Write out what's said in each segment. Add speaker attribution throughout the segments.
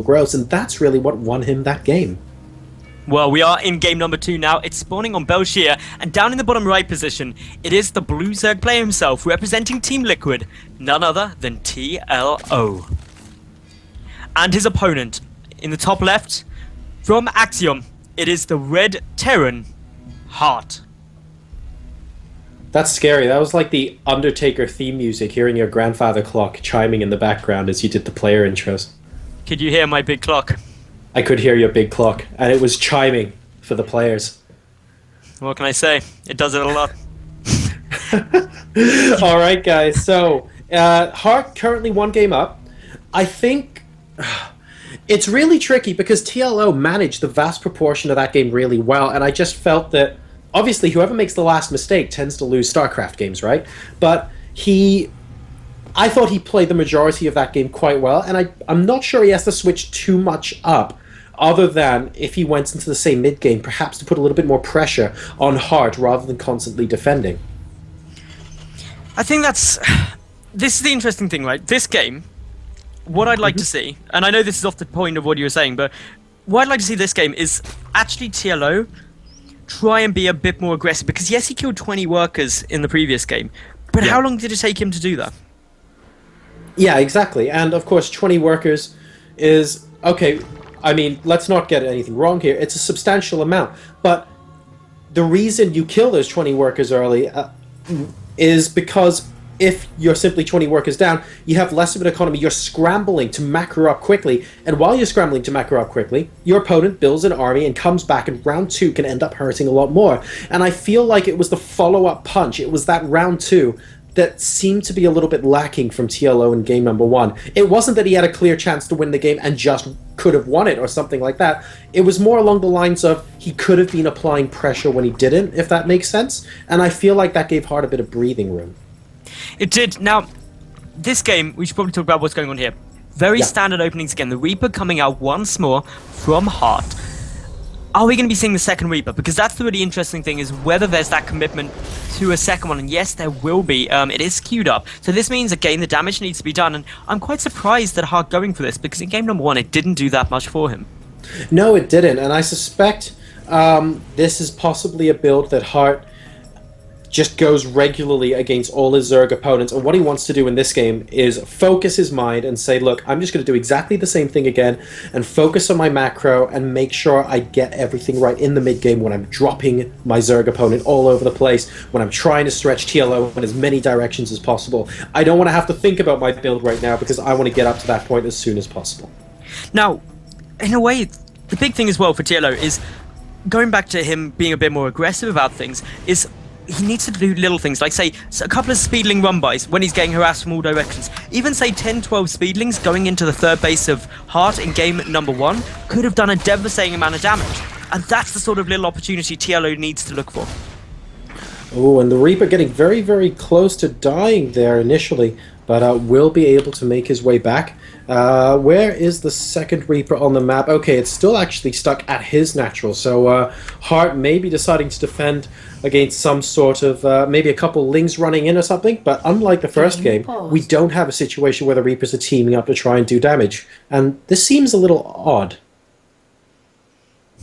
Speaker 1: gross, and that's really what won him that game.
Speaker 2: Well, we are in game number 2 now. It's spawning on Belshir, and down in the bottom right position, it is the blue Zerg player himself, representing Team Liquid, none other than TLO. And his opponent, in the top left, from Axiom, it is the red Terran, Heart.
Speaker 1: That's scary. That was like the Undertaker theme music, hearing your grandfather clock chiming in the background as you did the player intros.
Speaker 2: Could you hear my big clock?
Speaker 1: I could hear your big clock, and it was chiming for the players.
Speaker 2: What can I say? It does it a lot.
Speaker 1: All right, guys. So, Heart currently 1 game up. I think it's really tricky because TLO managed the vast proportion of that game really well, and I just felt that, obviously, whoever makes the last mistake tends to lose StarCraft games, right? But I thought he played the majority of that game quite well, and I'm not sure he has to switch too much up, other than if he went into the same mid-game, perhaps to put a little bit more pressure on Heart rather than constantly defending.
Speaker 2: I think this is the interesting thing, right? This game, what I'd like to see, and I know this is off the point of what you were saying, but what I'd like to see this game is actually TLO try and be a bit more aggressive, because yes, he killed 20 workers in the previous game, but how long did it take him to do that?
Speaker 1: Yeah, exactly. And of course, 20 workers is, okay, I mean, let's not get anything wrong here. It's a substantial amount. But the reason you kill those 20 workers early is because if you're simply 20 workers down, you have less of an economy. You're scrambling to macro up quickly. And while you're scrambling to macro up quickly, your opponent builds an army and comes back, and round 2 can end up hurting a lot more. And I feel like it was the follow-up punch. It was that round 2 that seemed to be a little bit lacking from TLO in game number 1. It wasn't that he had a clear chance to win the game and just could have won it or something like that. It was more along the lines of he could have been applying pressure when he didn't, if that makes sense. And I feel like that gave Hart a bit of breathing room.
Speaker 2: It did. Now, this game, we should probably talk about what's going on here. Very standard openings again. The Reaper coming out once more from Heart. Are we going to be seeing the second Reaper? Because that's the really interesting thing, is whether there's that commitment to a second one. And yes, there will be. It is queued up. So this means, again, the damage needs to be done. And I'm quite surprised at Hart going for this, because in game number 1, it didn't do that much for him.
Speaker 1: No, it didn't. And I suspect this is possibly a build that Hart just goes regularly against all his Zerg opponents, and what he wants to do in this game is focus his mind and say, look, I'm just going to do exactly the same thing again and focus on my macro and make sure I get everything right in the mid-game when I'm dropping my Zerg opponent all over the place, when I'm trying to stretch TLO in as many directions as possible. I don't want to have to think about my build right now because I want to get up to that point as soon as possible. Now,
Speaker 2: in a way, the big thing as well for TLO is, going back to him being a bit more aggressive about things, is he needs to do little things, like, say, a couple of speedling run-bys when he's getting harassed from all directions. Even, say, 10-12 speedlings going into the third base of Heart in game number 1 could have done a devastating amount of damage. And that's the sort of little opportunity TLO needs to look for.
Speaker 1: Oh, and the Reaper getting very, very close to dying there initially, but will be able to make his way back. Where is the second Reaper on the map? Okay, it's still actually stuck at his natural, so Hart may be deciding to defend against some sort of, maybe a couple Lings running in or something, but unlike the first game, we don't have a situation where the Reapers are teaming up to try and do damage, and this seems a little odd.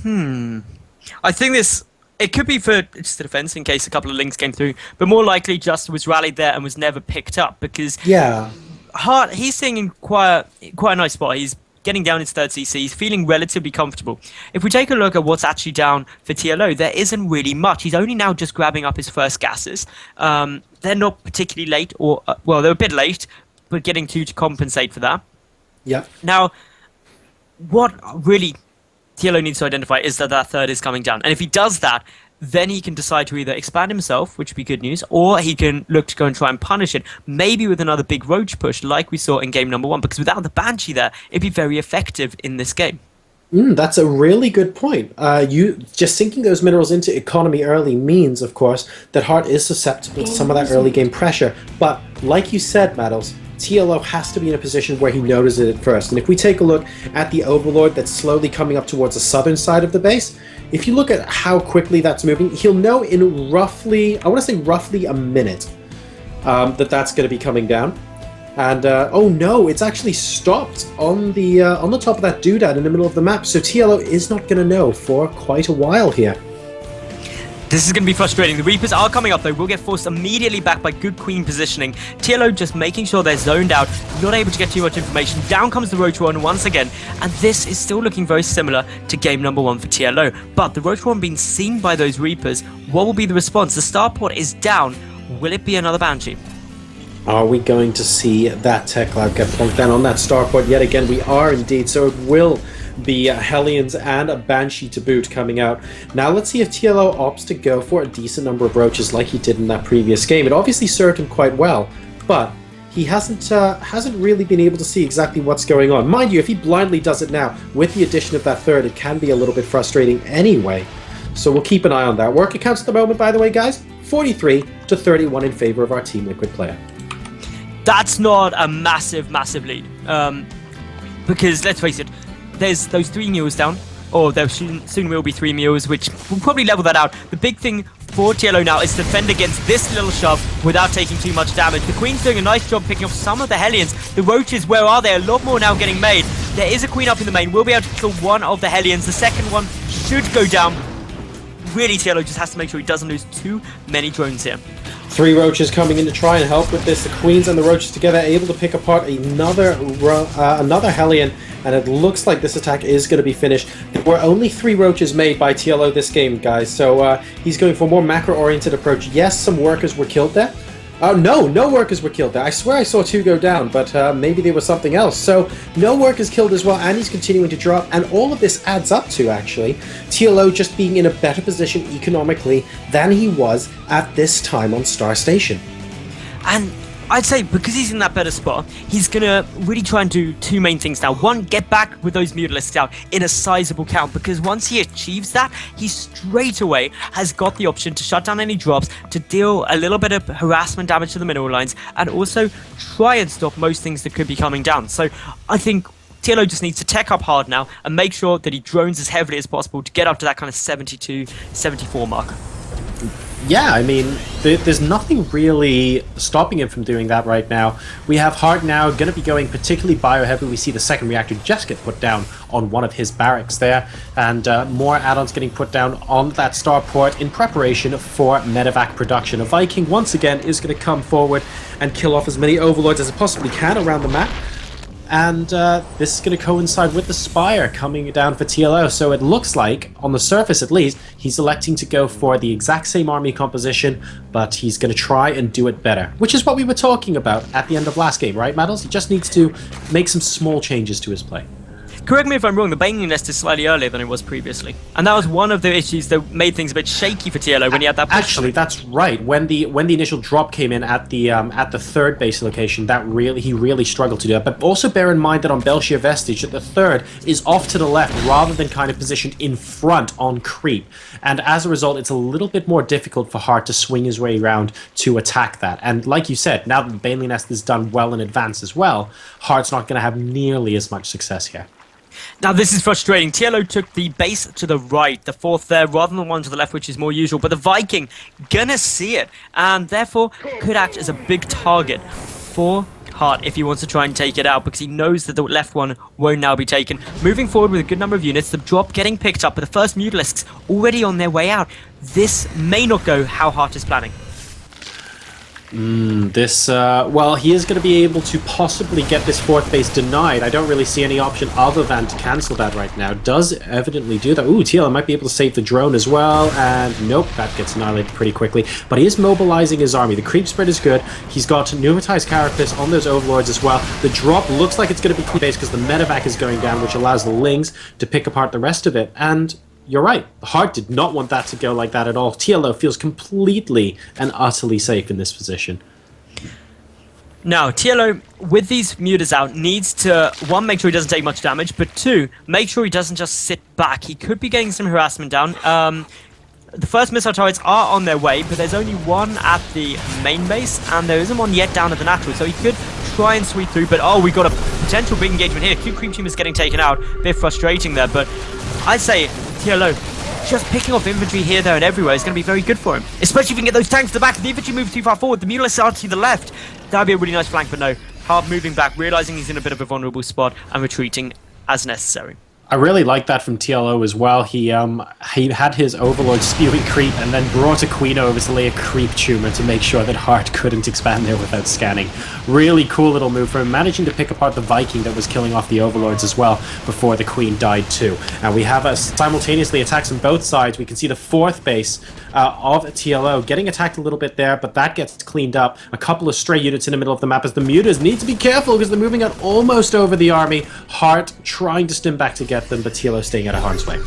Speaker 2: I think it could be for just the defense in case a couple of Lings came through, but more likely just was rallied there and was never picked up, because Hart, he's sitting in quite a nice spot. He's getting down his third CC. He's feeling relatively comfortable. If we take a look at what's actually down for TLO, there isn't really much. He's only now just grabbing up his first gases. They're not particularly late, or well, they're a bit late, but getting to compensate for that.
Speaker 1: Yeah.
Speaker 2: Now, what really TLO needs to identify is that third is coming down. And if he does that, then he can decide to either expand himself, which would be good news, or he can look to go and try and punish it, maybe with another big roach push like we saw in game number 1, because without the Banshee there, it'd be very effective in this game.
Speaker 1: That's a really good point. You just sinking those minerals into economy early means, of course, that Hart is susceptible to some of that early game pressure. But like you said, Maddles, TLO has to be in a position where he notices it first. And if we take a look at the Overlord that's slowly coming up towards the southern side of the base, if you look at how quickly that's moving, he'll know in roughly, I want to say roughly a minute, that's going to be coming down. And oh no, it's actually stopped on the top of that doodad in the middle of the map. So TLO is not going to know for quite a while here.
Speaker 2: This is going to be frustrating. The Reapers are coming up though. We'll get forced immediately back by good queen positioning. TLO just making sure they're zoned out, not able to get too much information. Down comes the Roach One once again. And this is still looking very similar to game number 1 for TLO. But the Roach One being seen by those Reapers, what will be the response? The starport is down. Will it be another Banshee?
Speaker 1: Are we going to see that Tech Lab get plonked down on that starport yet again? We are indeed, so it will be Hellions and a Banshee to boot coming out. Now let's see if TLO opts to go for a decent number of roaches like he did in that previous game. It obviously served him quite well, but he hasn't really been able to see exactly what's going on. Mind you, if he blindly does it now, with the addition of that third, it can be a little bit frustrating anyway. So we'll keep an eye on that. Work accounts at the moment, by the way, guys, 43-31 in favor of our Team Liquid player.
Speaker 2: That's not a massive lead. Because, let's face it, there's those 3 mules down, or there soon will be 3 mules, which will probably level that out. The big thing for TLO now is to defend against this little shove without taking too much damage. The Queen's doing a nice job picking off some of the Hellions. The Roaches, where are they? A lot more now getting made. There is a Queen up in the main. We'll be able to kill one of the Hellions. The second one should go down. Really, TLO just has to make sure he doesn't lose too many drones here.
Speaker 1: 3 roaches coming in to try and help with this. The Queens and the roaches together able to pick apart another Hellion, and it looks like this attack is going to be finished. There were only 3 roaches made by TLO this game, guys, so he's going for a more macro-oriented approach. Yes, some workers were killed there. No workers were killed there. I swear I saw 2 go down, but maybe they were something else. So no workers killed as well, and he's continuing to drop, and all of this adds up to, actually, TLO just being in a better position economically than he was at this time on Star Station.
Speaker 2: And I'd say because he's in that better spot, he's going to really try and do 2 main things now. One, get back with those mutalisks out in a sizable count, because once he achieves that, he straight away has got the option to shut down any drops, to deal a little bit of harassment damage to the mineral lines, and also try and stop most things that could be coming down. So I think TLO just needs to tech up hard now and make sure that he drones as heavily as possible to get up to that kind of 72, 74 mark.
Speaker 1: Yeah, I mean, there's nothing really stopping him from doing that right now. We have Heart now going to be going particularly bio-heavy. We see the second reactor just get put down on one of his barracks there, and more add-ons getting put down on that starport in preparation for medevac production. A Viking, once again, is going to come forward and kill off as many overlords as it possibly can around the map. And this is going to coincide with the Spire coming down for TLO, so it looks like, on the surface at least, he's electing to go for the exact same army composition, but he's going to try and do it better, which is what we were talking about at the end of last game, right, Maddles? He just needs to make some small changes to his play.
Speaker 2: Correct me if I'm wrong, the Baneling Nest is slightly earlier than it was previously. And that was one of the issues that made things a bit shaky for TLO when he had that push.
Speaker 1: Actually, that's right. When the initial drop came in at the third base location, he really struggled to do that. But also bear in mind that on Belshir Vestige, that the third is off to the left rather than kind of positioned in front on creep. And as a result, it's a little bit more difficult for Heart to swing his way around to attack that. And like you said, now that the Baneling Nest is done well in advance as well, Heart's not going to have nearly as much success here.
Speaker 2: Now this is frustrating. TLO took the base to the right, the 4th there, rather than the one to the left, which is more usual. But the Viking gonna see it, and therefore could act as a big target for Heart if he wants to try and take it out, because he knows that the left one won't now be taken. Moving forward with a good number of units, the drop getting picked up, but the first mutalisks already on their way out. This may not go how Heart is planning.
Speaker 1: Well, he is going to be able to possibly get this 4th base denied. I don't really see any option other than to cancel that right now. Does evidently do that. Ooh, TLO might be able to save the drone as well, and nope, that gets annihilated pretty quickly. But he is mobilizing his army. The creep spread is good. He's got pneumatized carapace on those overlords as well. The drop looks like it's going to be base because the medevac is going down, which allows the Lings to pick apart the rest of it. And you're right. Heart did not want that to go like that at all. TLO feels completely and utterly safe in this position.
Speaker 2: Now, TLO, with these mutas out, needs to, 1, make sure he doesn't take much damage, but 2, make sure he doesn't just sit back. He could be getting some harassment down. The first missile turrets are on their way, but there's only 1 at the main base, and there isn't one yet down at the natural, so he could try and sweep through, but oh, we got a potential big engagement here. Cube Creep Team is getting taken out. A bit frustrating there, but I'd say TLO just picking off infantry here, there, and everywhere is going to be very good for him. Especially if you can get those tanks to the back. If the infantry move too far forward, the mutalisks are to the left. That would be a really nice flank, but no. Hart moving back, realizing he's in a bit of a vulnerable spot, and retreating as necessary.
Speaker 3: I really like that from TLO as well. He had his Overlord spewing creep and then brought a Queen over to lay a creep tumor to make sure that Hart couldn't expand there without scanning. Really cool little move for him, managing to pick apart the Viking that was killing off the Overlords as well before the Queen died too. And we have simultaneously attacks on both sides. We can see the 4th base of TLO getting attacked a little bit there, but that gets cleaned up. A couple of stray units in the middle of the map as the Mutas need to be careful because they're moving out almost over the army. Hart trying to stim back to get them, but TLO staying out of harm's way.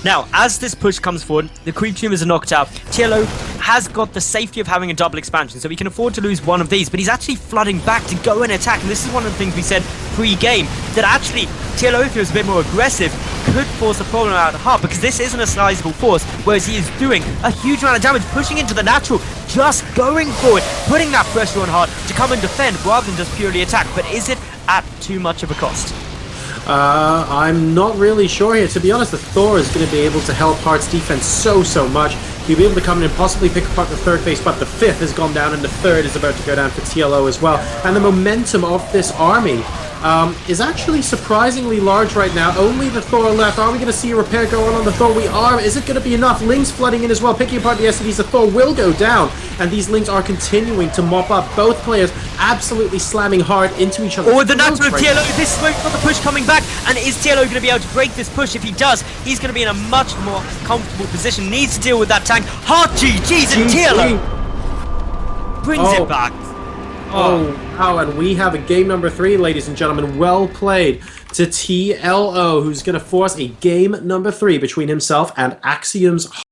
Speaker 2: Now, as this push comes forward, the creep tumors are knocked out. TLO has got the safety of having a double expansion, so he can afford to lose one of these, but he's actually flooding back to go and attack. And this is one of the things we said pre-game, that actually TLO, if he was a bit more aggressive, could force a problem out of Hart, because this isn't a sizable force, whereas he is doing a huge amount of damage, pushing into the natural, just going for it, putting that pressure on Hart to come and defend rather than just purely attack. But is it at too much of a cost?
Speaker 1: I'm not really sure here. To be honest, the Thor is going to be able to help Hart's defense so much. He'll be able to come in and possibly pick apart the 3rd base, but the 5th has gone down and the 3rd is about to go down for TLO as well. And the momentum of this army is actually surprisingly large right now. Only the Thor left. Are we going to see a repair go on the Thor? We are. Is it going to be enough? Lings flooding in as well, picking apart the SCVs. The Thor will go down, and these Lings are continuing to mop up. Both players absolutely slamming hard into each other.
Speaker 2: Oh, the natural of TLO. This smoke for the push coming back, and is TLO going to be able to break this push? If he does, he's going to be in a much more comfortable position. Needs to deal with that tank. Hard GG's, and TLO brings it back.
Speaker 1: Oh, wow, and we have a game number 3, ladies and gentlemen. Well played to TLO, who's going to force a game number 3 between himself and Axiom's